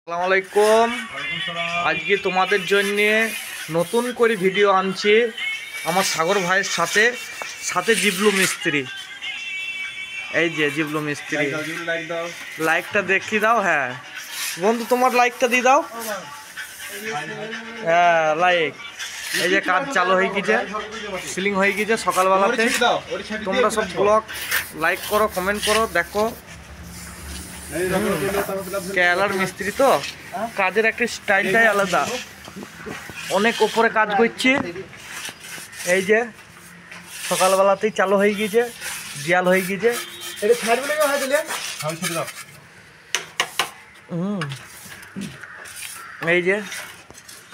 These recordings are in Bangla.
আসসালামু আলাইকুম। আজকে তোমাদের জন্য নতুন করে ভিডিও আনছি আমার সাগর ভাইয়ের সাথে সাথে জিবলু মিস্ত্রি। এই যে জিবলু মিস্ত্রি, লাইকটা দেখিয়ে দাও। হ্যাঁ বন্ধু, তোমার লাইকটা দিয়ে দাও। হ্যাঁ লাইক। এই যে কাজ চালু হয়ে গেছে, সিলিং হয়ে গেছে সকালবেলাতে। তোমরা সব ব্লগ লাইক করো, কমেন্ট করো, দেখো। কেরালার মিস্ত্রি তো কাজের একটা স্টাইলটাই আলাদা, অনেক উপরে কাজ করছে। এই যে সকালবেলাতেই চালু হয়ে গিয়েছে, জিয়াল হয়ে গিয়েছে। এই যে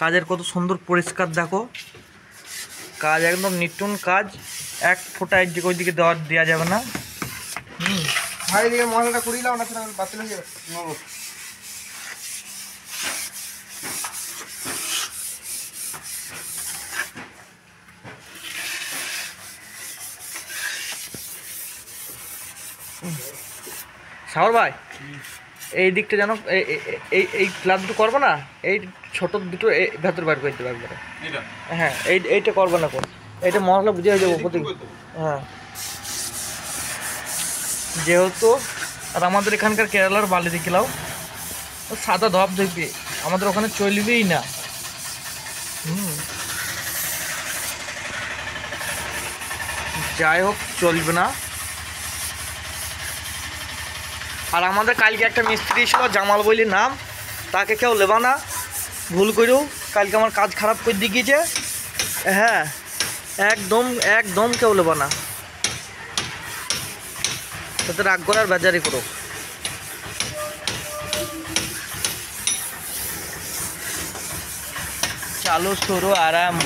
কাজের কত সুন্দর পরিষ্কার, দেখো কাজ একদম নিটুন কাজ, এক ফোঁটা একদিকে ওইদিকে দেওয়া যাবে না। ভাই দিকে মশলাটা কুড়িয়ে দাও না, বাতিল হয়ে যাবে। সাগর ভাই, এই দিকটা জানো, এই ফ্ল্যাট দুটো করবো না, এই ছোট দুটো ভেতর বার করে দেবো একবারে। হ্যাঁ এইটা করবো না, কোন এইটা মশলা বুঝে হয়ে যাবো প্রতি। হ্যাঁ যেহেতু আর আমাদের এখানকার কেরালার বালি দেখিলাও সাদা ধপ দেখবি, আমাদের ওখানে চলবেই না। যাই হোক চলবে না। আর আমাদের কালকে একটা মিস্ত্রি ছিল জামাল বলি নাম, তাকে কেউ লেবা না ভুল করেও। কালকে আমার কাজ খারাপ করে দিয়ে গিয়েছে। হ্যাঁ একদম একদম কেউ লেবা না, তাতে রাগ করার বেজারি করো। চালু শুরু আরম্ভ।